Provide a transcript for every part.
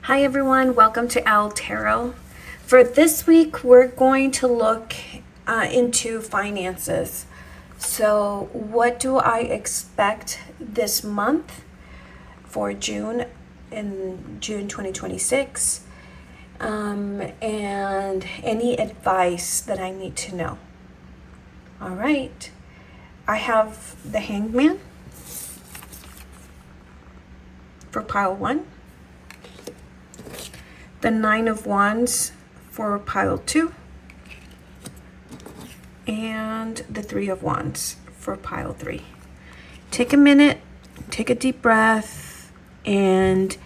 Hi everyone, welcome to Owl Tarot. For this week, we're going to look into finances. So, what do I expect this month for June, in June 2026? And any advice that I need to know. All right, I have the Hangman for pile 1. The Nine of Wands for pile 2, and the Three of Wands for pile 3. Take a minute, take a deep breath, and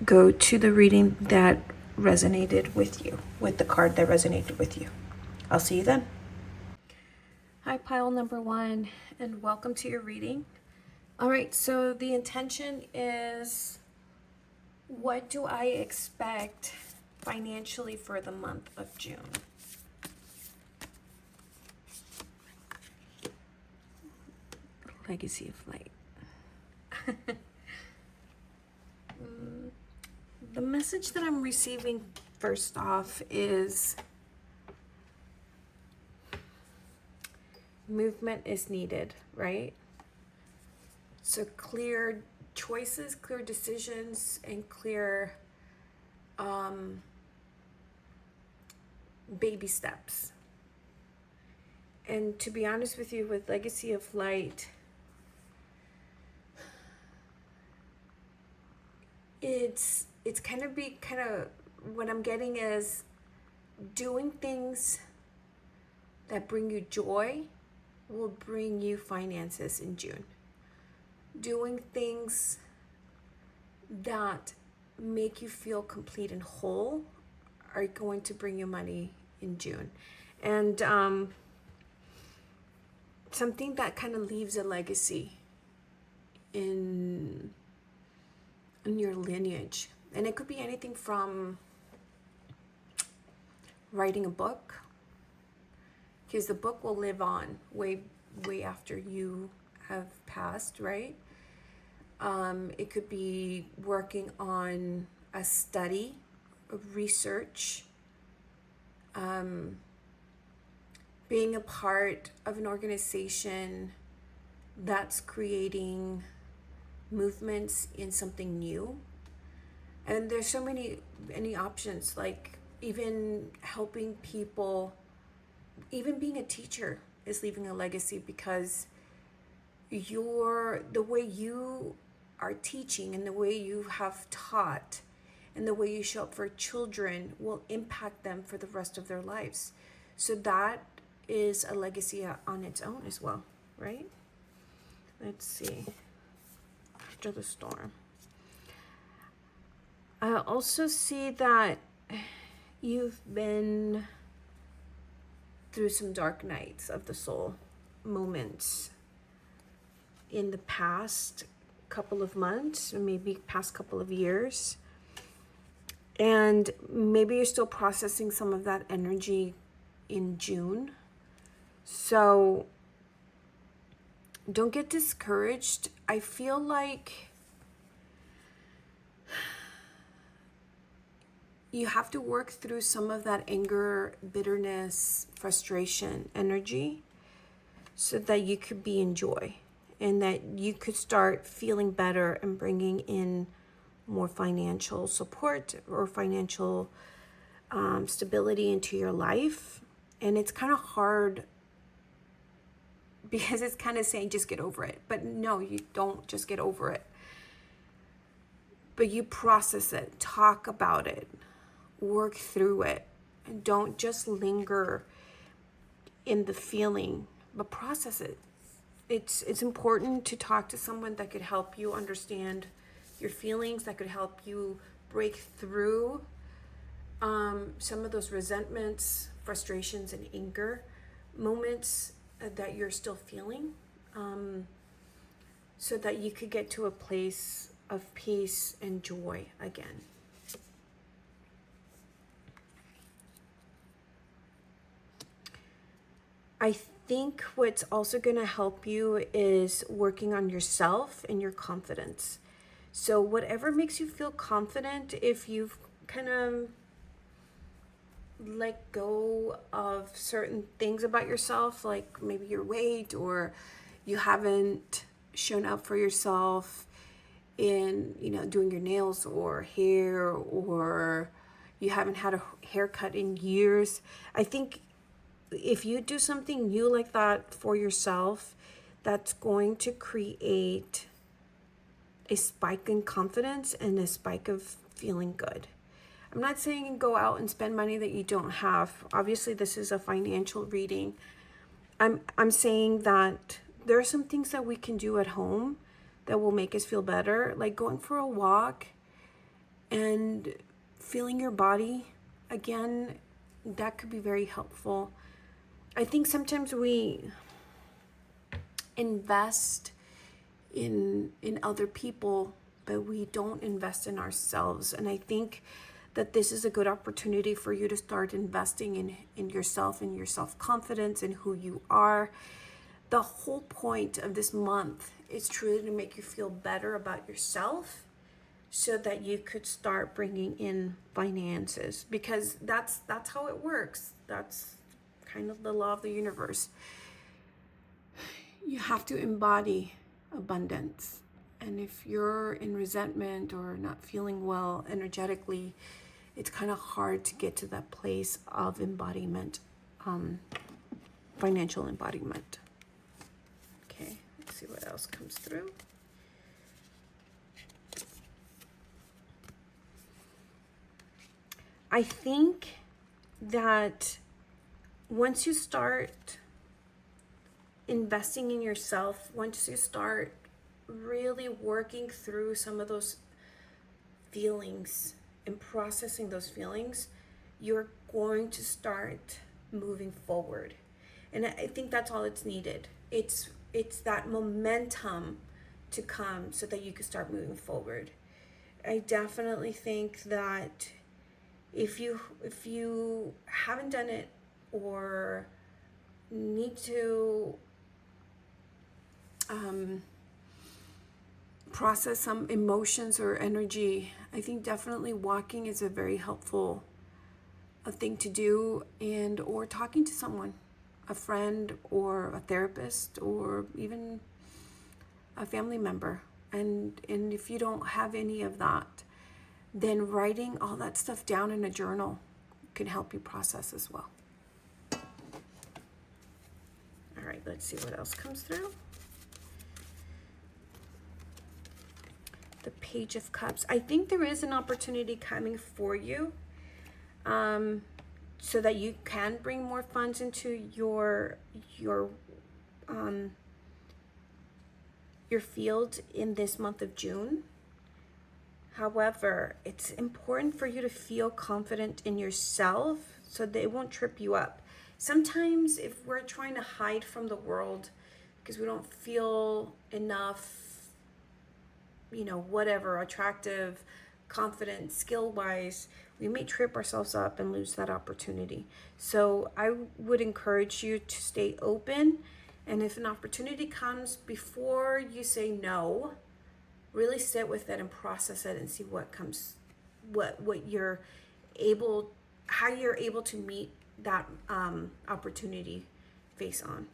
go to the reading that resonated with you, with the card that resonated with you. I'll see you then. Hi, pile number 1, and welcome to your reading. All right, so the intention is, what do I expect financially for the month of June? Legacy of Light. The message that I'm receiving first off is movement is needed, right? So clear choices, clear decisions, and clear baby steps. And to be honest with you, with Legacy of Light, it's kind of what I'm getting is doing things that bring you joy will bring you finances in June. Doing things that make you feel complete and whole are going to bring you money in June. And something that kind of leaves a legacy in your lineage. And it could be anything from writing a book, because the book will live on way after you have passed, right? It could be working on a study, a research, being a part of an organization that's creating movements in something new. And there's so many options, like even helping people, even being a teacher is leaving a legacy, because the way you are teaching and the way you have taught and the way you show up for children will impact them for the rest of their lives. So that is a legacy on its own as well, right? Let's see. After the storm, I also see that you've been through some dark nights of the soul moments in the past couple of months, or maybe past couple of years. And maybe you're still processing some of that energy in June. So don't get discouraged. I feel like you have to work through some of that anger, bitterness, frustration energy so that you could be in joy and that you could start feeling better and bringing in more financial support or financial stability into your life. And it's kind of hard because it's kind of saying just get over it. But no, you don't just get over it. But you process it, talk about it, work through it, and don't just linger in the feeling, but process it. It's important to talk to someone that could help you understand your feelings, that could help you break through some of those resentments, frustrations, and anger moments that you're still feeling, so that you could get to a place of peace and joy again. I think what's also going to help you is working on yourself and your confidence. So whatever makes you feel confident, if you've kind of let go of certain things about yourself, like maybe your weight, or you haven't shown up for yourself in, doing your nails or hair, or you haven't had a haircut in years. I think if you do something new like that for yourself, that's going to create a spike in confidence and a spike of feeling good. I'm not saying go out and spend money that you don't have. Obviously, this is a financial reading. I'm saying that there are some things that we can do at home that will make us feel better, like going for a walk and feeling your body. Again, that could be very helpful. I think sometimes we invest in other people, but we don't invest in ourselves. And I think that this is a good opportunity for you to start investing in yourself and your self-confidence and who you are. The whole point of this month is truly to make you feel better about yourself so that you could start bringing in finances, because that's how it works. That's kind of the law of the universe. You have to embody abundance. And if you're in resentment or not feeling well energetically, it's kind of hard to get to that place of embodiment, financial embodiment. Okay, let's see what else comes through. I think that once you start investing in yourself, once you start really working through some of those feelings and processing those feelings, you're going to start moving forward. And I think that's all it's needed. It's that momentum to come so that you can start moving forward. I definitely think that if you haven't done it or need to process some emotions or energy, I think definitely walking is a very helpful thing to do, and or talking to someone, a friend or a therapist or even a family member. And if you don't have any of that, then writing all that stuff down in a journal can help you process as well. All right, let's see what else comes through. The Page of Cups. I think there is an opportunity coming for you, so that you can bring more funds into your field in this month of June. However, it's important for you to feel confident in yourself so they won't trip you up. Sometimes if we're trying to hide from the world because we don't feel enough, whatever, attractive, confident, skill-wise, we may trip ourselves up and lose that opportunity. So I would encourage you to stay open, and if an opportunity comes, before you say no, really sit with it and process it and see what comes, what you're able, how you're able to meet that opportunity face on.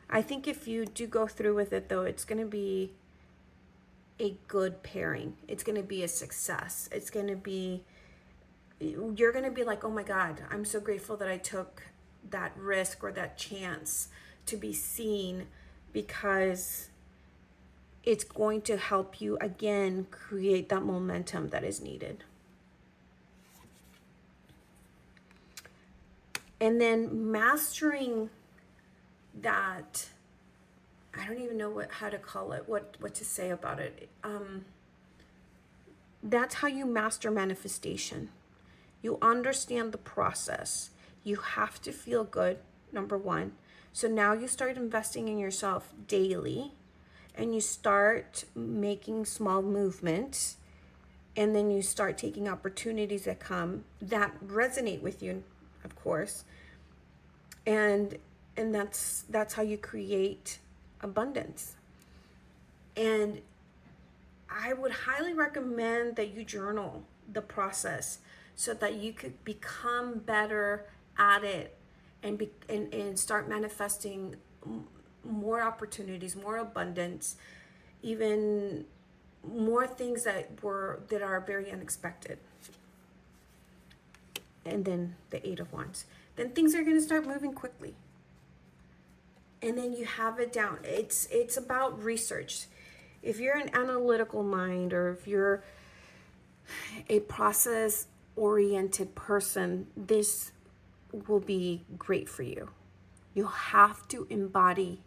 I think if you do go through with it, though, it's going to be a good pairing. It's going to be a success. It's going to be, you're going to be like, oh my God, I'm so grateful that I took that risk or that chance to be seen, because it's going to help you again create that momentum that is needed. And then mastering that, I don't even know how to call it, what to say about it. That's how you master manifestation. You understand the process. You have to feel good, number one. So now you start investing in yourself daily, and you start making small movements, and then you start taking opportunities that come that resonate with you, of course. And that's how you create abundance. And I would highly recommend that you journal the process so that you could become better at it and start manifesting more opportunities, more abundance, even more things that are very unexpected. And then the Eight of Wands. Then things are going to start moving quickly. And then you have it down. It's about research. If you're an analytical mind, or if you're a process oriented person, this will be great for you. You have to embody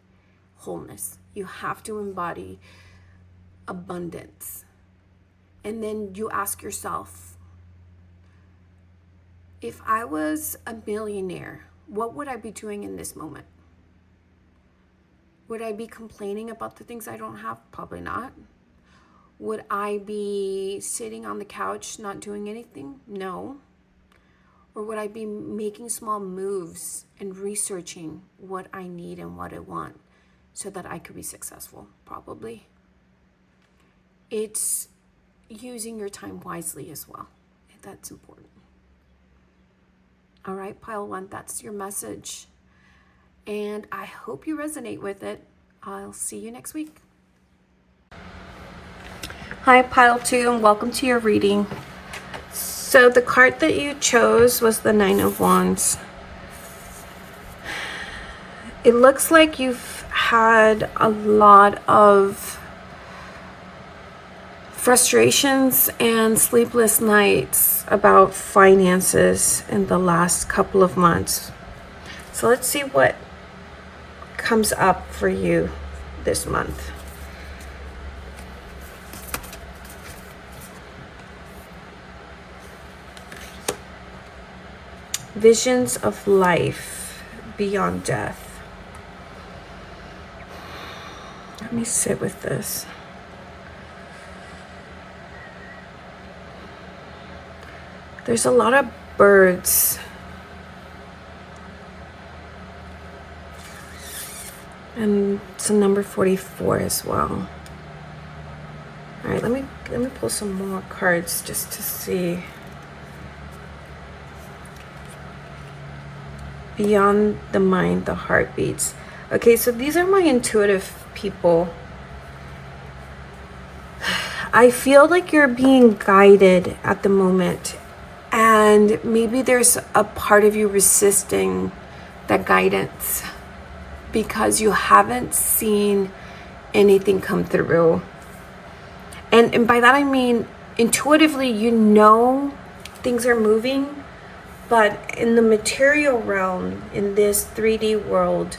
wholeness. You have to embody abundance. And then you ask yourself, if I was a millionaire, what would I be doing in this moment? Would I be complaining about the things I don't have? Probably not. Would I be sitting on the couch not doing anything? No. Or would I be making small moves and researching what I need and what I want so that I could be successful? Probably. It's using your time wisely as well. That's important. All right, pile one, that's your message. And I hope you resonate with it. I'll see you next week. Hi, pile two, and welcome to your reading. So the card that you chose was the Nine of Wands. It looks like you've had a lot of frustrations and sleepless nights about finances in the last couple of months. So let's see what comes up for you this month. Visions of life beyond death. Let me sit with this. There's a lot of birds. And it's a number 44 as well. All right, let me pull some more cards just to see. Beyond the mind, the heart beats. Okay, so these are my intuitive people. I feel like you're being guided at the moment, and maybe there's a part of you resisting that guidance because you haven't seen anything come through. And by that I mean intuitively you know things are moving, but in the material realm, in this 3D world,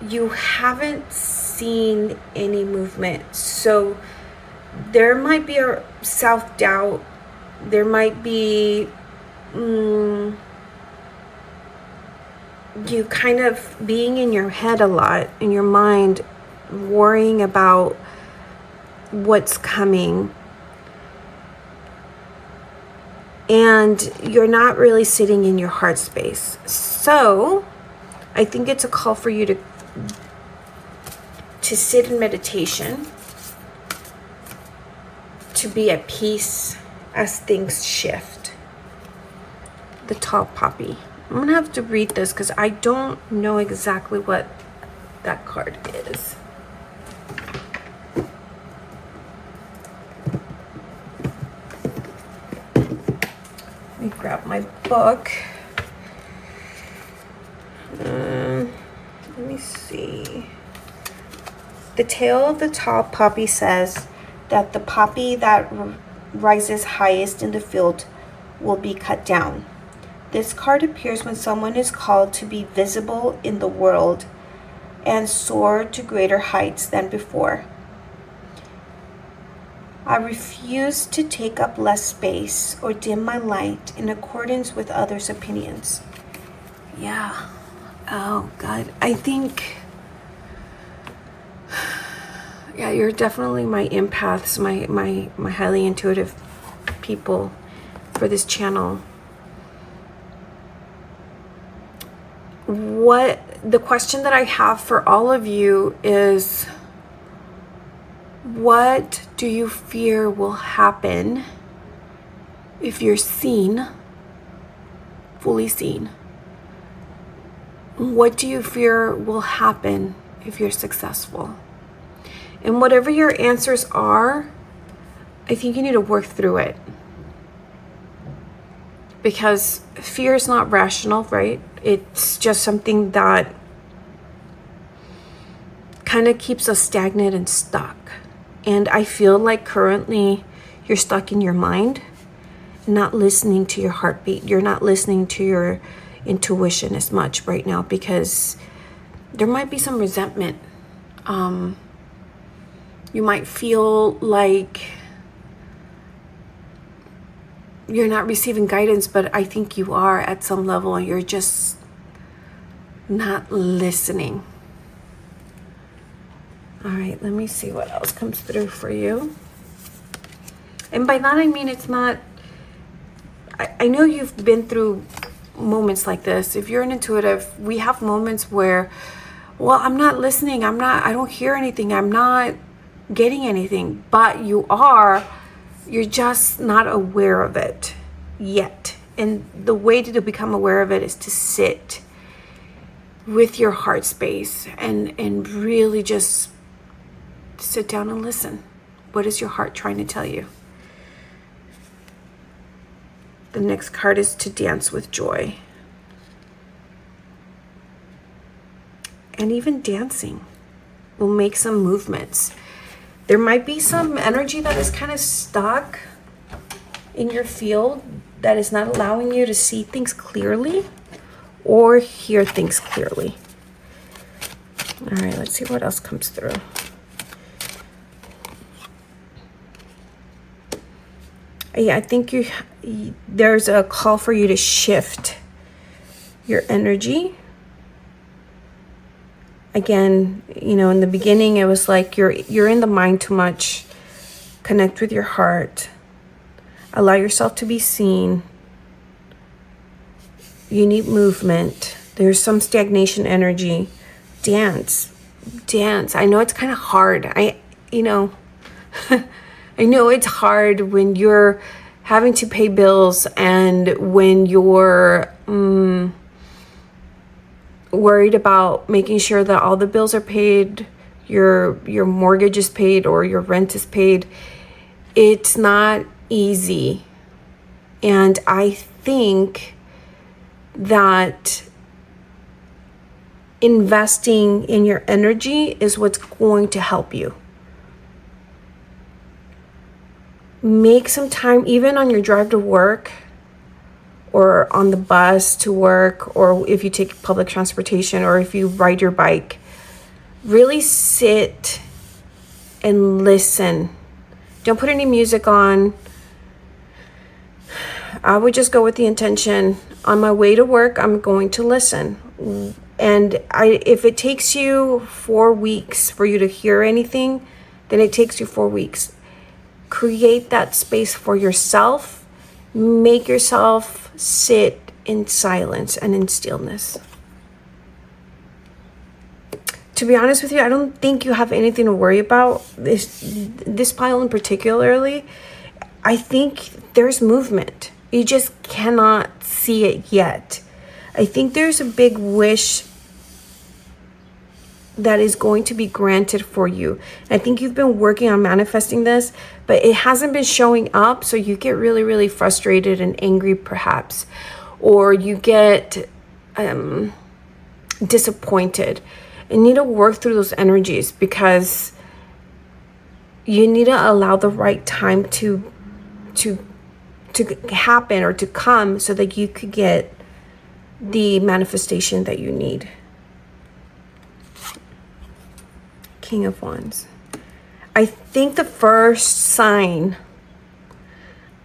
you haven't seen any movement. So there might be a self-doubt. There might be you kind of being in your head a lot, in your mind, worrying about what's coming. And you're not really sitting in your heart space. So I think it's a call for you to sit in meditation, to be at peace as things shift. The tall poppy. I'm going to have to read this because I don't know exactly what that card is. Let me grab my book. Let me see. The tale of the tall poppy says that the poppy that rises highest in the field will be cut down. This card appears when someone is called to be visible in the world and soar to greater heights than before. I refuse to take up less space or dim my light in accordance with others' opinions. Yeah. Oh, God. I think... Yeah, you're definitely my empaths, my highly intuitive people for this channel. The question that I have for all of you is, What do you fear will happen if you're seen, fully seen? What do you fear will happen if you're successful? And whatever your answers are, I think you need to work through it. Because fear is not rational, right? It's just something that kind of keeps us stagnant and stuck. And I feel like currently you're stuck in your mind, not listening to your heartbeat. You're not listening to your intuition as much right now because there might be some resentment. You might feel like you're not receiving guidance, but I think you are at some level and you're just not listening. All right, let me see what else comes through for you. And by that I mean it's not, I know you've been through moments like this. If you're an intuitive, we have moments where, well, I'm not listening. I don't hear anything. I'm not getting anything. But you're just not aware of it yet. And the way to become aware of it is to sit with your heart space and really just sit down and listen. What is your heart trying to tell you? The next card is to dance with joy. And even dancing will make some movements. There might be some energy that is kind of stuck in your field that is not allowing you to see things clearly or hear things clearly. All right, let's see what else comes through. Yeah, I think there's a call for you to shift your energy. Again, in the beginning, it was like you're in the mind too much. Connect with your heart. Allow yourself to be seen. You need movement. There's some stagnation energy. Dance. I know it's kind of hard. I know it's hard when you're having to pay bills and when you're worried about making sure that all the bills are paid, your mortgage is paid or your rent is paid. It's not easy. And I think that investing in your energy is what's going to help you. Make some time, even on your drive to work or on the bus to work, or if you take public transportation or if you ride your bike. Really sit and listen. Don't put any music on. I would just go with the intention, on my way to work, I'm going to listen. And if it takes you 4 weeks for you to hear anything, then it takes you 4 weeks. Create that space for yourself. Make yourself sit in silence and in stillness. To be honest with you, I don't think you have anything to worry about. This pile in particularly, I think there's movement. You just cannot see it yet. I think there's a big wish that is going to be granted for you. I think you've been working on manifesting this, but it hasn't been showing up, so you get really, really frustrated and angry perhaps, or you get disappointed. You need to work through those energies because you need to allow the right time to happen or to come so that you could get the manifestation that you need. King of Wands. I think the first sign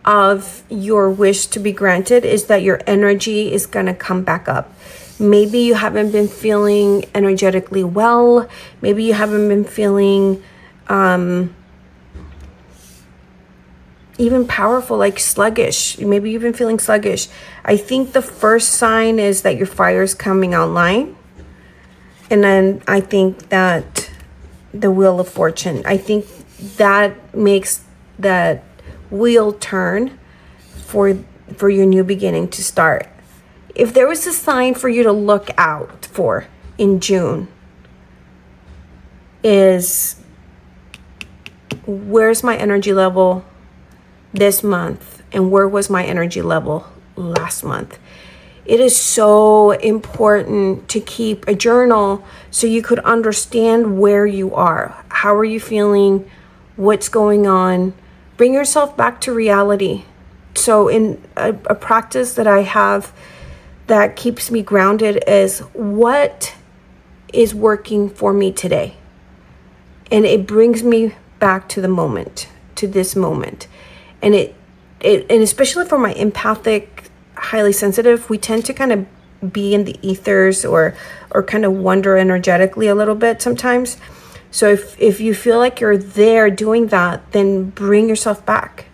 of your wish to be granted is that your energy is going to come back up. Maybe you haven't been feeling energetically well. Maybe you haven't been feeling even powerful, like sluggish. Maybe you've been feeling sluggish. I think the first sign is that your fire is coming online. And then I think that the Wheel of Fortune. I think that makes that wheel turn for your new beginning to start. If there was a sign for you to look out for in June, is where's my energy level this month and where was my energy level last month? It is so important to keep a journal so you could understand where you are. How are you feeling? What's going on? Bring yourself back to reality. So in a practice that I have that keeps me grounded is, what is working for me today? And it brings me back to the moment, to this moment. And and especially for my empathic, highly sensitive, we tend to kind of be in the ethers or kind of wonder energetically a little bit sometimes. So if you feel like you're there doing that, then bring yourself back.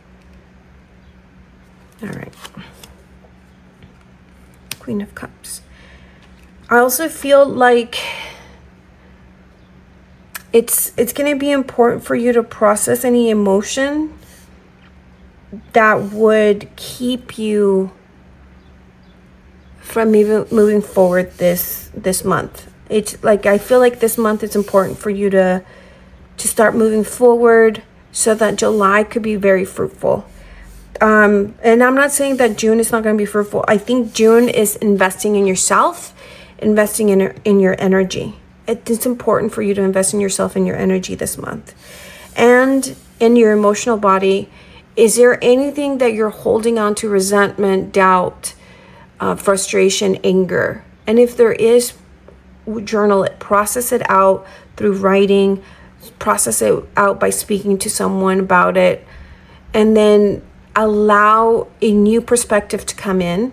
All right. Queen of Cups. I also feel like it's going to be important for you to process any emotion that would keep you from even moving forward this month. It's like, I feel like this month it's important for you to start moving forward so that July could be very fruitful. And I'm not saying that June is not going to be fruitful. I think June is investing in yourself, investing in your energy. It's important for you to invest in yourself and your energy this month. And in your emotional body, is there anything that you're holding on to? Resentment, doubt, frustration, anger? And if there is, journal it, process it out through writing, process it out by speaking to someone about it, and then allow a new perspective to come in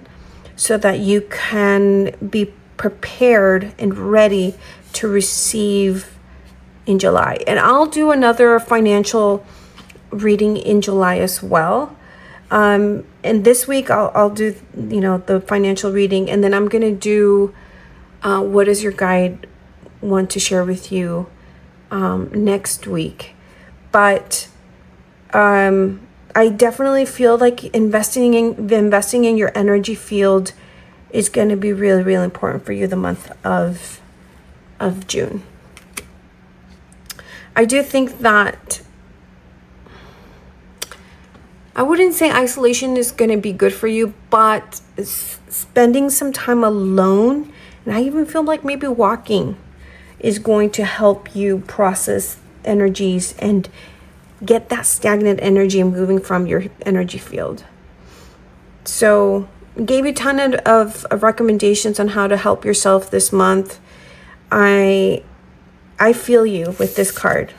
so that you can be prepared and ready to receive in July. And I'll do another financial reading in July as well. And this week I'll do, the financial reading, and then I'm going to do what does your guide want to share with you next week. But I definitely feel like investing in your energy field is going to be really, really important for you the month of June. I do think that I wouldn't say isolation is going to be good for you, but spending some time alone, and I even feel like maybe walking, is going to help you process energies and get that stagnant energy moving from your energy field. So gave you a ton of recommendations on how to help yourself this month. I feel you with this card,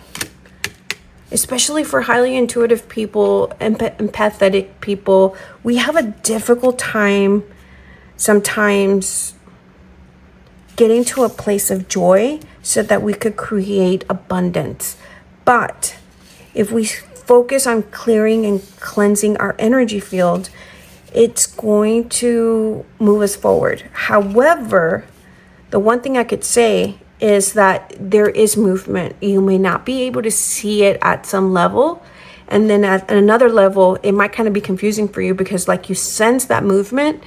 especially for highly intuitive people, empathetic people. We have a difficult time sometimes getting to a place of joy so that we could create abundance. But if we focus on clearing and cleansing our energy field, it's going to move us forward. However, the one thing I could say is that there is movement. You may not be able to see it at some level, and then at another level, it might kind of be confusing for you because like you sense that movement,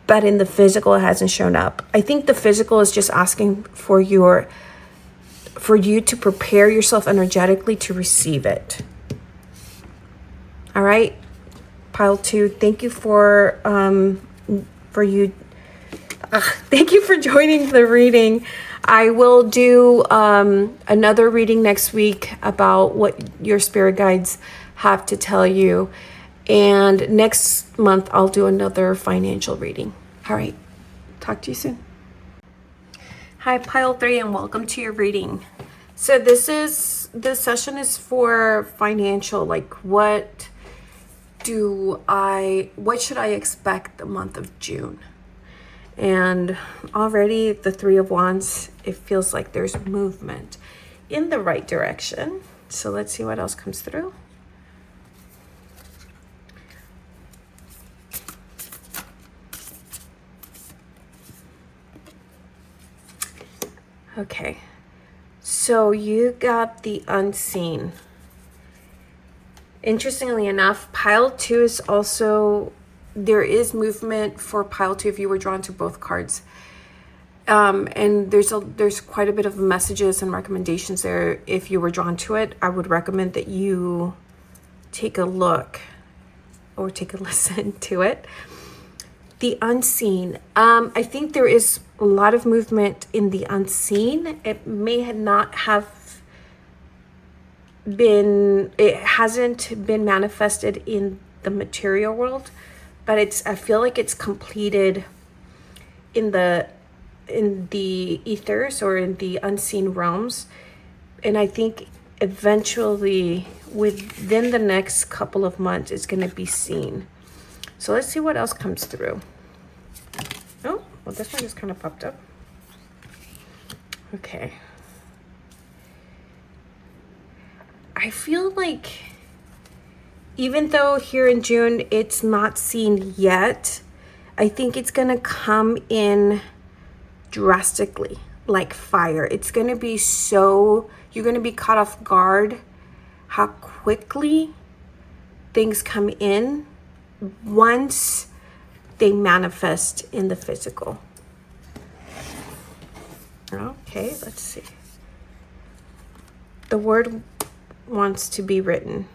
but in the physical, it hasn't shown up. I think the physical is just asking for you to prepare yourself energetically to receive it. All right, pile 2. Thank you thank you for joining the reading. I will do another reading next week about what your spirit guides have to tell you. And next month, I'll do another financial reading. All right. Talk to you soon. Hi, pile 3, and welcome to your reading. So this session is for financial, like what should I expect the month of June? And already the 3 of Wands, it feels like there's movement in the right direction. So let's see what else comes through. Okay, so you got the unseen. Interestingly enough, pile 2 is also, there is movement for pile 2 if you were drawn to both cards. And there's quite a bit of messages and recommendations there. If you were drawn to it, I would recommend that you take a look or take a listen to it. The unseen. I think there is a lot of movement in the unseen. It may not have been, it hasn't been manifested in the material world, but I feel like it's completed in the ethers or in the unseen realms. And I think eventually within the next couple of months it's going to be seen. So let's see what else comes through. Oh, well, this one just kind of popped up. Okay. I feel like even though here in June it's not seen yet, I think it's going to come in drastically like fire. It's going to be so, you're going to be caught off guard how quickly things come in once they manifest in the physical. Okay, let's see. The word wants to be written.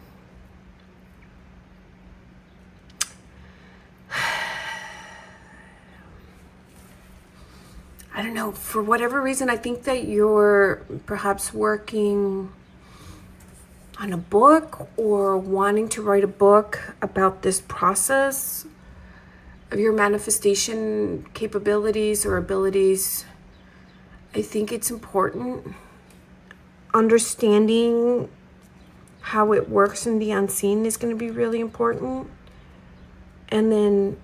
I don't know, for whatever reason, I think that you're perhaps working on a book or wanting to write a book about this process of your manifestation capabilities or abilities. I think it's important understanding how it works in the unseen is going to be really important, and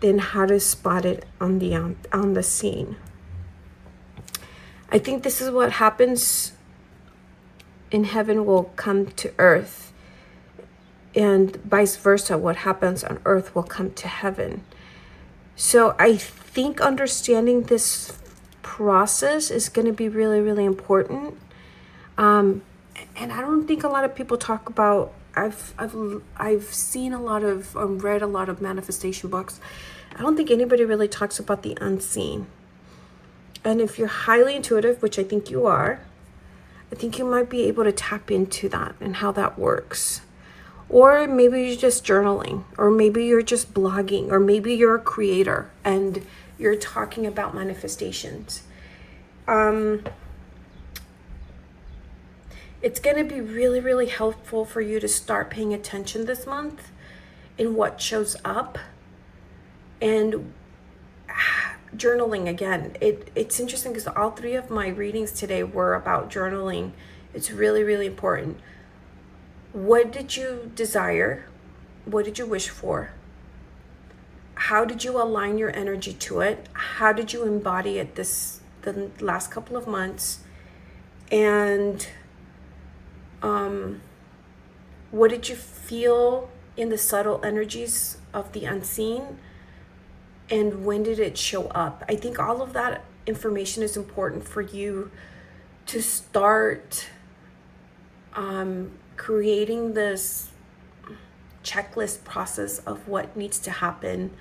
then how to spot it on the scene. I think this is what happens in heaven will come to earth, and vice versa. What happens on earth will come to heaven. So I think understanding this process is going to be really, really important. And I don't think a lot of people talk about, I've seen a lot of, read a lot of manifestation books. I don't think anybody really talks about the unseen. And if you're highly intuitive, which I think you are, I think you might be able to tap into that and how that works. Or maybe you're just journaling, or maybe you're just blogging, or maybe you're a creator and you're talking about manifestations. It's going to be really, really helpful for you to start paying attention this month in what shows up. And journaling again. It's interesting because all 3 of my readings today were about journaling. It's really, really important. What did you desire? What did you wish for? How did you align your energy to it? How did you embody it the last couple of months? And what did you feel in the subtle energies of the unseen? And when did it show up? I think all of that information is important for you to start creating this checklist process of what needs to happen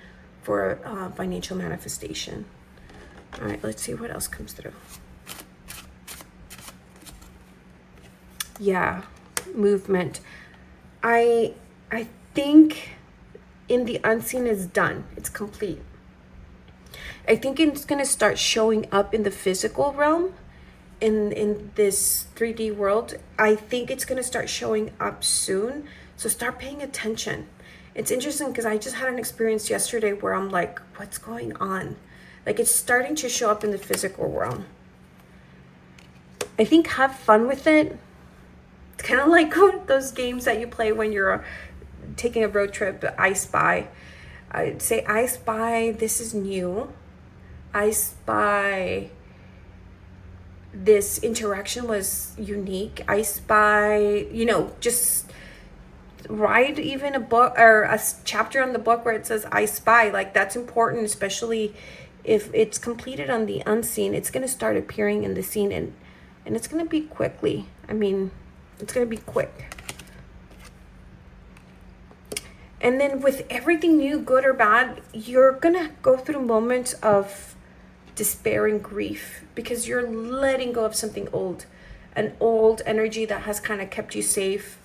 for financial manifestation. All right, let's see what else comes through. Yeah, movement. I think in the unseen is done. It's complete. I think it's going to start showing up in the physical realm, in this 3D world. I think it's going to start showing up soon. So start paying attention. It's interesting because I just had an experience yesterday where I'm like, what's going on? Like, it's starting to show up in the physical realm. I think have fun with it. It's kind of like those games that you play when you're taking a road trip. I Spy. I'd say, I spy, this is new. I spy, this interaction was unique. I spy, just write even a book or a chapter on the book where it says I spy. Like, that's important, especially if it's completed on the unseen. It's going to start appearing in the scene, and it's going to be quickly. I mean, it's going to be quick. And then with everything new, good or bad, you're going to go through moments of despair and grief because you're letting go of something old, an old energy that has kind of kept you safe.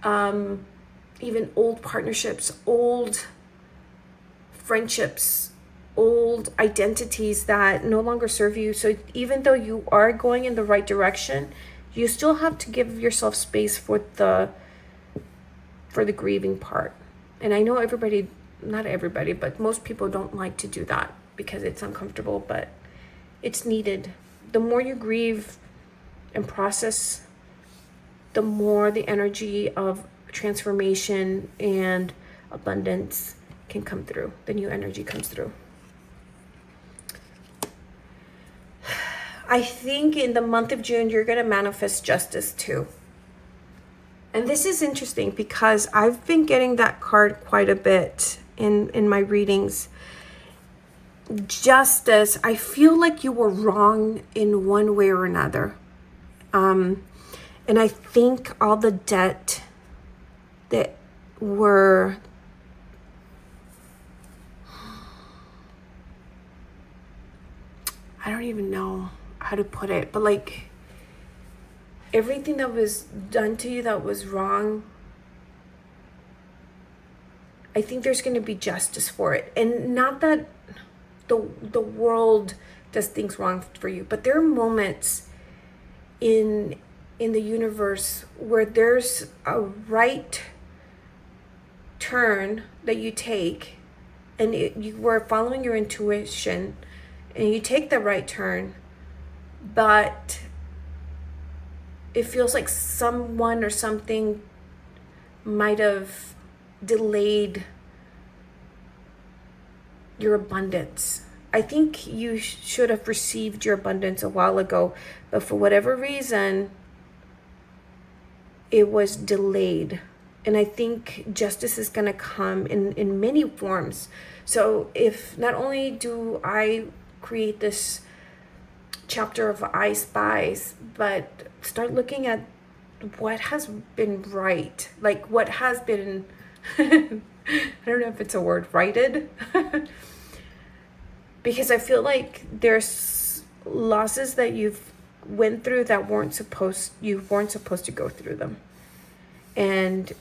Even old partnerships, old friendships, old identities that no longer serve you. So even though you are going in the right direction, you still have to give yourself space for the grieving part. And I know not everybody, but most people don't like to do that because it's uncomfortable, but it's needed. The more you grieve and process, the more the energy of transformation and abundance can come through. The new energy comes through. I think in the month of June, you're going to manifest justice too. And this is interesting because I've been getting that card quite a bit in my readings. Justice, I feel like you were wrong in one way or another. And I think all the debt that were I don't even know how to put it, but like everything that was done to you that was wrong, I think there's going to be justice for it. And not that the world does things wrong for you, but there are moments in the universe where there's a right turn that you take, and you were following your intuition and you take the right turn, but it feels like someone or something might have delayed your abundance. I think you should have received your abundance a while ago, but for whatever reason, it was delayed. And I think justice is going to come in many forms. So if not only do I create this chapter of I Spies, but start looking at what has been right, like what has been, I don't know if it's a word, righted, because I feel like there's losses that you've went through that you weren't supposed to go through them. And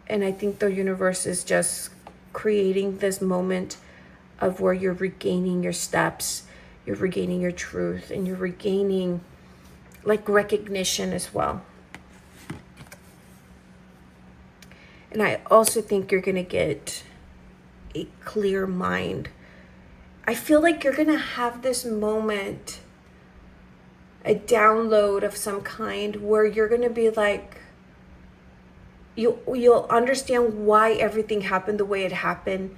I think the universe is just creating this moment of where you're regaining your steps, you're regaining your truth, and you're regaining like recognition as well. And I also think you're going to get a clear mind. I feel like you're going to have this moment, a download of some kind, where you're going to be like, you'll understand why everything happened the way it happened.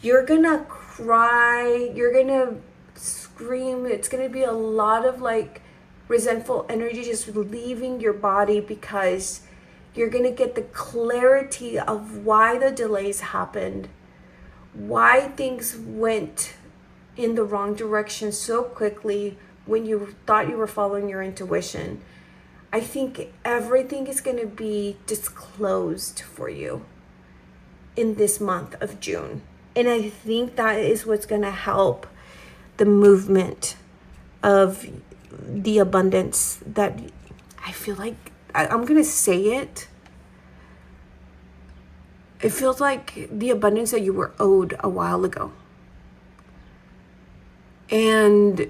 You're going to cry. You're going to scream. It's going to be a lot of like resentful energy just leaving your body, because you're going to get the clarity of why the delays happened, why things went in the wrong direction so quickly when you thought you were following your intuition. I think everything is going to be disclosed for you in this month of June. And I think that is what's going to help the movement of the abundance that I feel like, I'm going to say it. It feels like the abundance that you were owed a while ago. And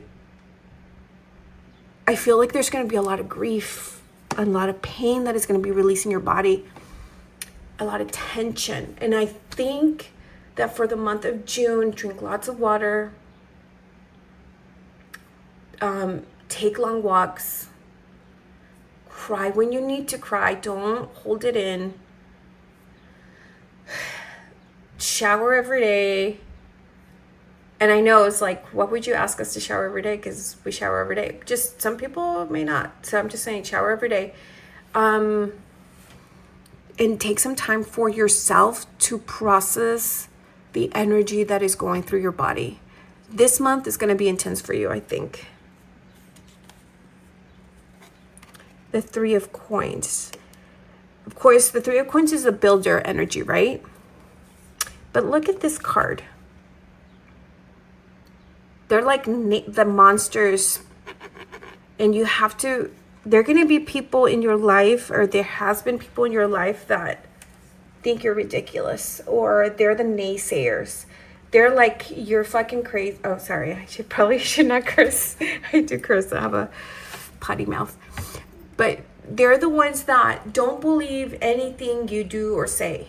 I feel like there's going to be a lot of grief, a lot of pain that is going to be releasing your body, a lot of tension. And I think that for the month of June, drink lots of water, take long walks, cry when you need to cry, don't hold it in, shower every day. And I know it's like, what would you ask us to shower every day? Because we shower every day. Just some people may not. So I'm just saying shower every day. And take some time for yourself to process the energy that is going through your body. This month is going to be intense for you, I think. The Three of Coins. Of course, the Three of Coins is a builder energy, right? But look at this card. They're like the monsters, and you have to, there are going to be people in your life, or there has been people in your life that think you're ridiculous, or they're the naysayers. They're like, you're fucking crazy. Oh, sorry. I probably should not curse. I do curse. I have a potty mouth. But they're the ones that don't believe anything you do or say.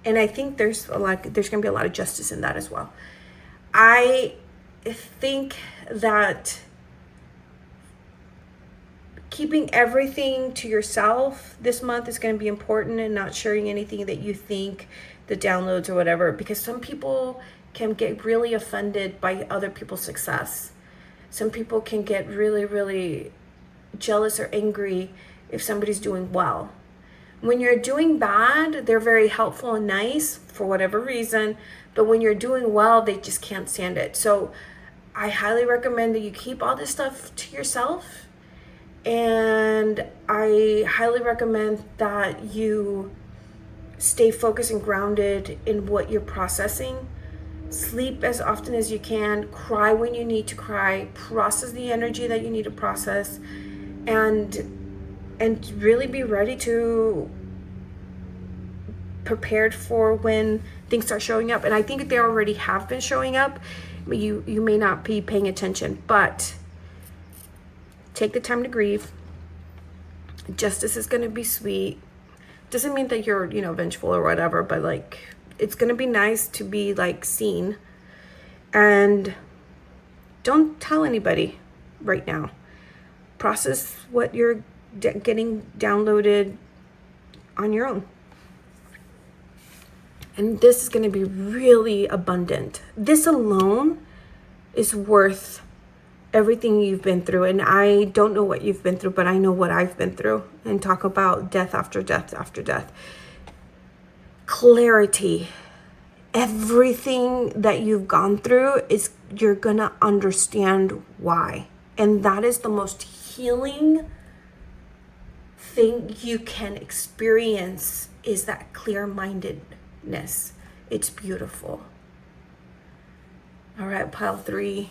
And I think there's going to be a lot of justice in that as well. I think that keeping everything to yourself this month is going to be important, and not sharing anything that you think, the downloads or whatever, because some people can get really offended by other people's success. Some people can get really, really jealous or angry if somebody's doing well. When you're doing bad, they're very helpful and nice for whatever reason, but when you're doing well, they just can't stand it. So I highly recommend that you keep all this stuff to yourself, and I highly recommend that you stay focused and grounded in what you're processing. Sleep as often as you can, cry when you need to cry, process the energy that you need to process, and really be ready to prepared for when things start showing up. And I think they already have been showing up. You may not be paying attention, but take the time to grieve. Justice is going to be sweet. Doesn't mean that you're, vengeful or whatever, but like, it's going to be nice to be like seen. And don't tell anybody right now. Process what you're getting downloaded on your own. And this is going to be really abundant. This alone is worth everything you've been through. And I don't know what you've been through, but I know what I've been through. And talk about death after death after death. Clarity. Everything that you've gone through is, you're going to understand why. And that is the most healing thing you can experience, is that clear-mindedness. It's beautiful. All right, pile 3.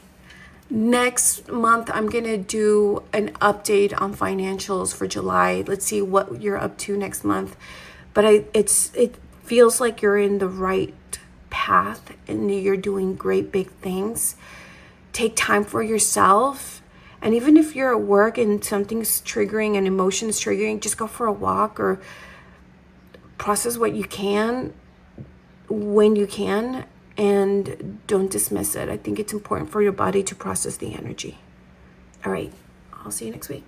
Next month, I'm going to do an update on financials for July. Let's see what you're up to next month. But it feels like you're in the right path and you're doing great big things. Take time for yourself. And even if you're at work and something's triggering, an emotion is triggering, just go for a walk or process what you can when you can, and don't dismiss it. I think it's important for your body to process the energy. All right, I'll see you next week.